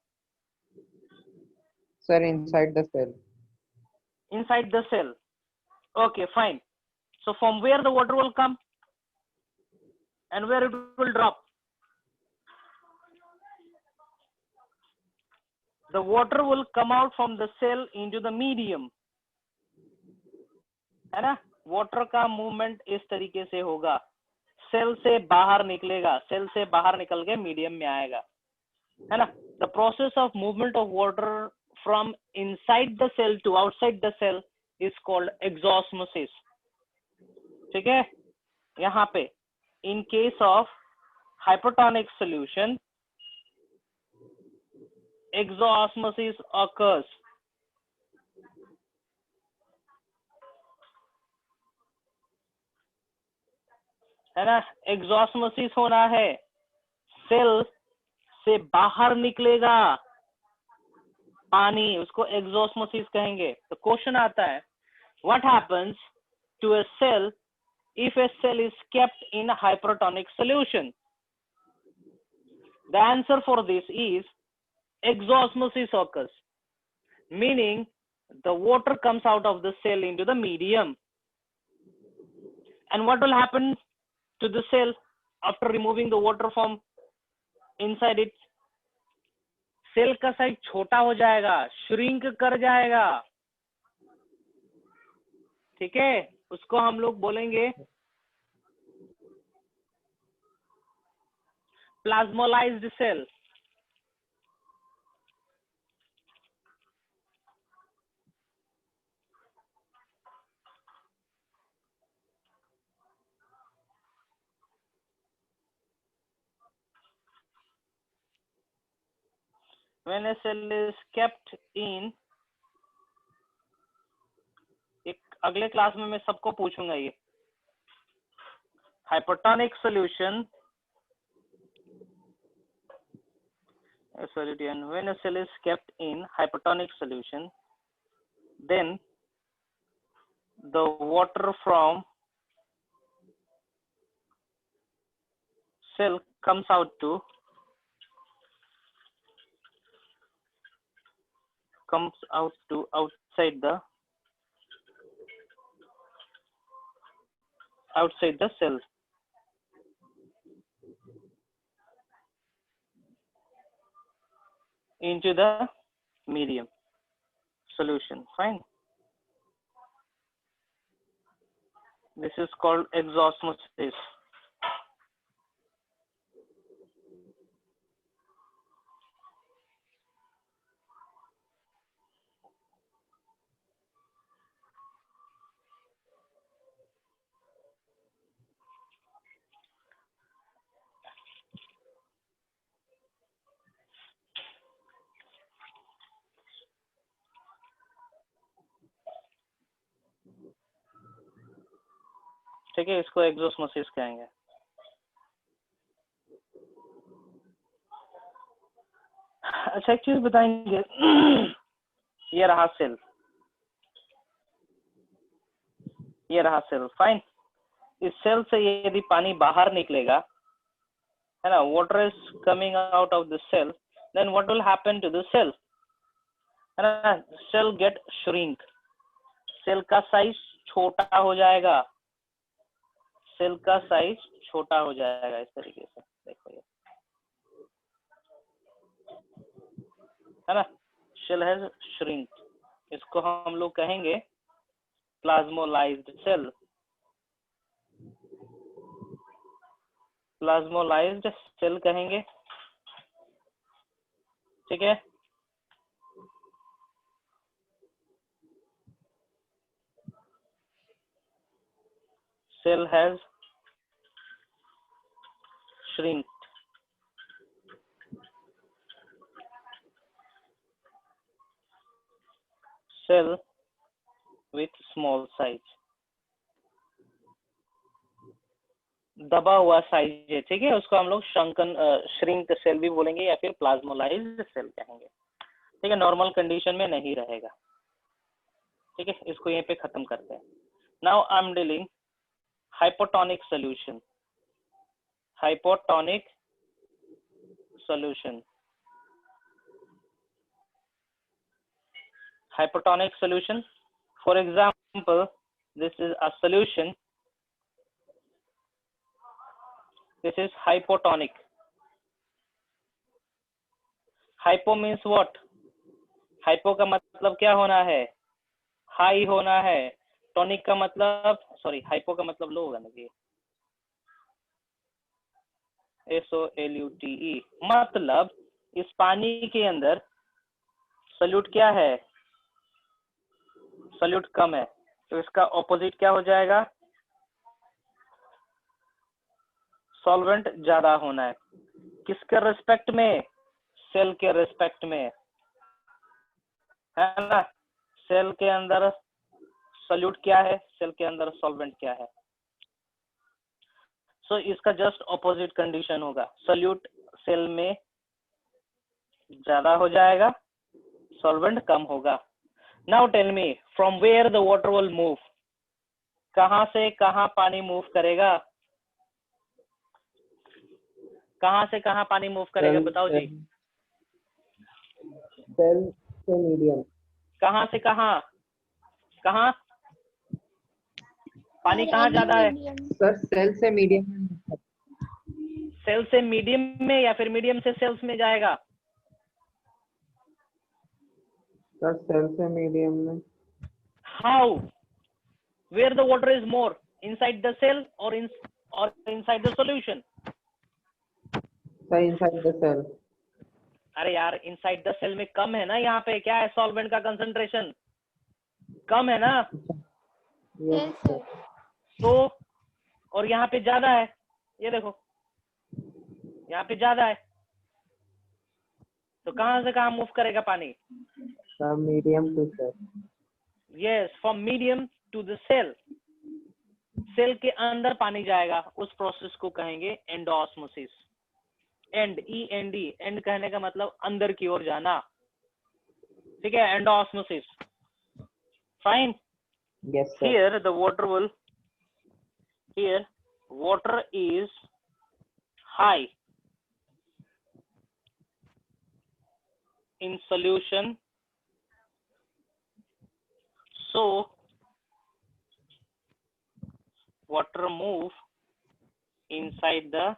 S3: Sir, inside the cell.
S1: Inside the cell. Okay, fine. So from where the water will come and where it will drop? The water will come out from the cell into the medium, है ना। Water का movement इस तरीके से होगा, cell से बाहर निकलेगा, सेल से बाहर निकल के मीडियम में आएगा, है ना। The process of movement of water from inside the cell to outside the cell is called exosmosis, ठीक है। यहाँ पे in case of hypertonic solution exosmosis occurs. है ना, एग्जॉस्मोसिस होना है, सेल से बाहर निकलेगा पानी, उसको एग्जॉस्मोसिस कहेंगे। तो क्वेश्चन आता है, what happens to a cell if a cell is kept in a hypertonic solution? The answer for this is exosmosis occurs, meaning the water comes out of the cell into the medium. And what will happen to the cell after removing the water from inside it? Cell का size छोटा हो जाएगा, shrink कर जाएगा, ठीक है, उसको हम लोग बोलेंगे plasmolysed cell. When a cell is kept in, एक अगले क्लास में मैं सबको पूछूंगा ये, hypertonic solution, and when a cell is kept in hypertonic solution, then the water from cell comes out to outside the cell. Into the medium solution. Fine. This is called exosmosis. ठीक है, इसको exosmosis कहेंगे। अच्छा, एक चीज बताएंगे, ये रहा सेल, ये रहा सेल, फाइन। इस सेल से यदि पानी बाहर निकलेगा, है ना, water is coming out of the cell, then what will happen to the cell, है ना, सेल गेट श्रिंक, सेल का साइज छोटा हो जाएगा, सेल का साइज छोटा हो जाएगा, इस तरीके से देखो ये, है ना, सेल हैज श्रिंक, इसको हम लोग कहेंगे प्लाज्मोलाइज्ड सेल, प्लाज्मोलाइज्ड सेल कहेंगे, ठीक है। Cell has shrink. Cell with small size. दबा हुआ साइज है, ठीक है, उसको हम लोग शंकन श्रिंक सेल भी बोलेंगे या फिर प्लाज्मोलाइज्ड सेल कहेंगे, ठीक है, नॉर्मल कंडीशन में नहीं रहेगा, ठीक है, इसको यहीं पे खत्म करते हैं। Now I am dealing hypotonic solution. Hypotonic solution. Hypotonic solution. For example, this is a solution. This is hypotonic. Hypo means what? Hypo का मतलब क्या होना है? High होना है. टॉनिक का मतलब, सॉरी, हाइपो का मतलब लो होगा ना जी, SOLUTE, मतलब इस पानी के अंदर सॉल्यूट क्या है, सॉल्यूट कम है, तो इसका ऑपोजिट क्या हो जाएगा, सॉल्वेंट ज्यादा होना है, किसके रिस्पेक्ट में, सेल के रिस्पेक्ट में, है ना, सेल के अंदर सॉल्यूट क्या है, सेल के अंदर सॉल्वेंट क्या है, सो इसका जस्ट ऑपोजिट कंडीशन होगा, सोल्यूट सेल में ज्यादा हो जाएगा, सॉल्वेंट कम होगा। Now tell me from where the water will move, कहां से कहां पानी मूव करेगा, कहां से कहां पानी मूव करेगा बताओ जी।
S3: सेल से मीडियम।
S1: कहां से कहां, कहां पानी कहां ज्यादा है?
S3: सर सेल से मीडियम।
S1: सेल से मीडियम में या फिर मीडियम से सेल्स में जाएगा?
S3: सर सेल से मीडियम में।
S1: How, where the water is more, inside the cell और inside the solution?
S3: Sir inside the cell.
S1: अरे यार इनसाइड द सेल में कम है ना, यहाँ पे क्या है, सॉल्वेंट का कंसंट्रेशन कम है ना,
S2: यस सर।
S1: तो और यहाँ पे ज्यादा है, ये देखो यहाँ पे ज्यादा है, तो कहां से कहां मूव करेगा पानी?
S3: Sir medium to cell.
S1: Yes, from medium to the cell, cell के अंदर पानी जाएगा, उस प्रोसेस को कहेंगे एंडोऑस्मोसिस। एंड END, एंड कहने का मतलब अंदर की ओर जाना, ठीक है, endosmosis. Fine.
S3: Yes sir.
S1: Here the water will, here water is high in solution, so water move inside the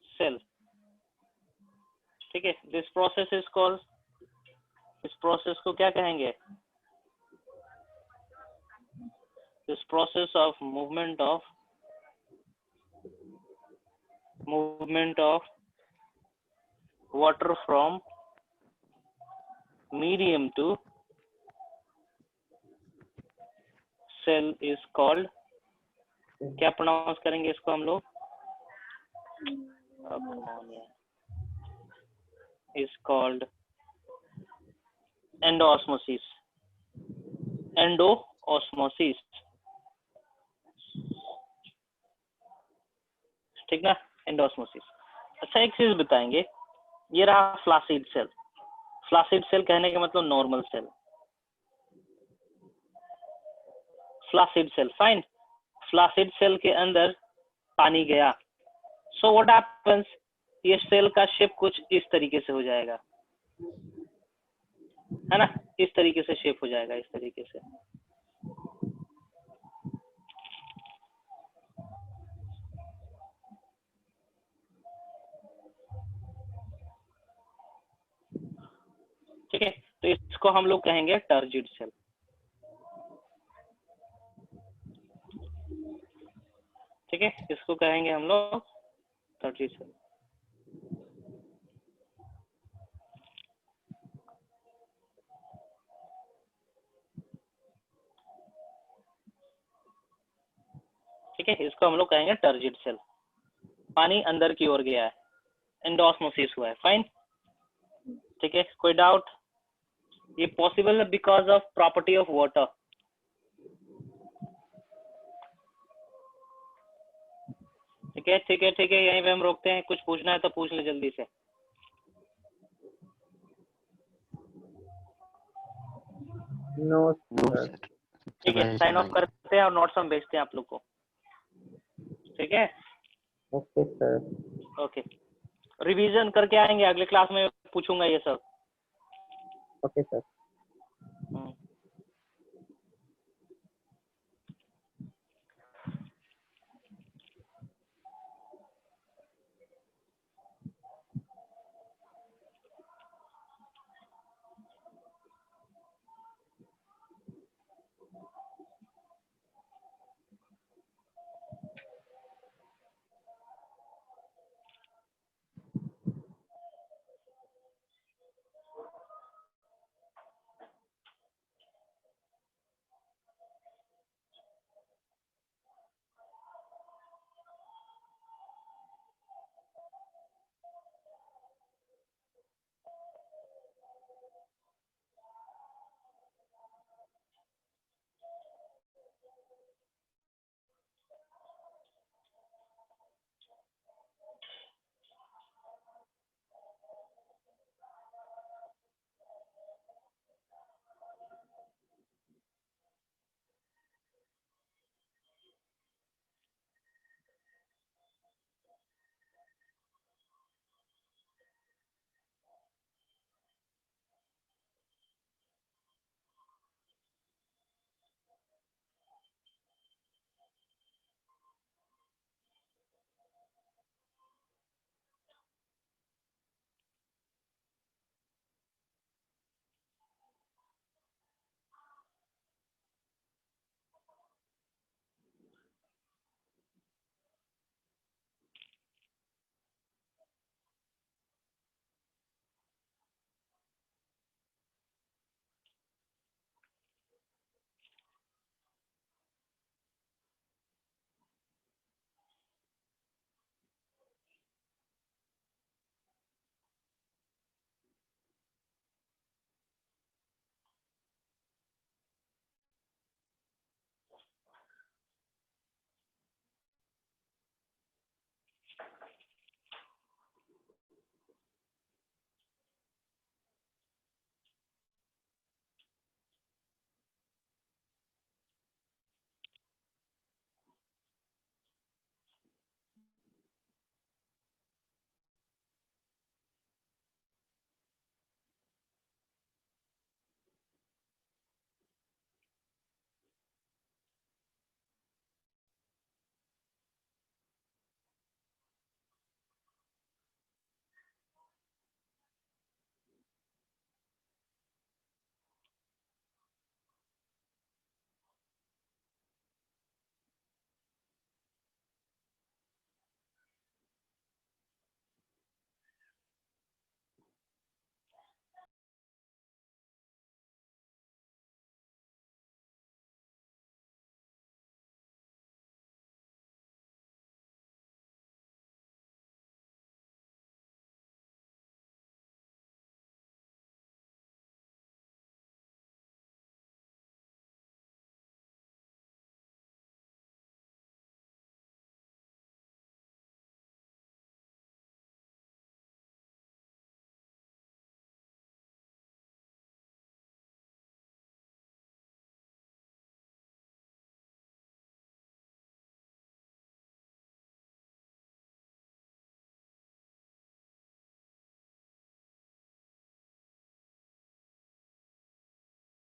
S1: cell, ठीक है। दिस प्रोसेस इज कॉल्ड, इस प्रोसेस को क्या कहेंगे? This process of movement of water from medium to cell is called, क्या pronounce करेंगे इसको हम लोग? is called endoosmosis, endoosmosis, ठीक ना, एंडोस्मोसिस। अच्छा एक चीज बताएंगे, ये रहा फ्लासिड सेल, फ्लासिड सेल कहने का मतलब normal cell, flaccid cell, fine. Flaccid cell के अंदर पानी गया, सो व्हाट हैपेंस, ये सेल का शेप कुछ इस तरीके से हो जाएगा, है ना, इस तरीके से शेप हो जाएगा, इस तरीके से। ठीक है, तो इसको हम लोग कहेंगे टर्जिड सेल, ठीक है, इसको कहेंगे हम लोग टर्जिड सेल। ठीक है, इसको हम लोग कहेंगे टर्जिड सेल, पानी अंदर की ओर गया है, एंडोस्मोसिस हुआ है, फाइन। ठीक है, कोई डाउट? ये पॉसिबल है because of property of water. ठीक है ठीक है ठीक है, यहीं पे हम रोकते हैं, कुछ पूछना है तो पूछ ले जल्दी से।
S3: No
S4: no
S3: sir.
S4: सर।
S1: ठीक है, साइन ऑफ करते हैं और नोट्स हम भेजते हैं आप लोग को, ठीक है।
S3: Okay sir.
S1: ओके, रिवीजन करके आएंगे, अगले क्लास में पूछूंगा ये सब।
S3: Okay sir.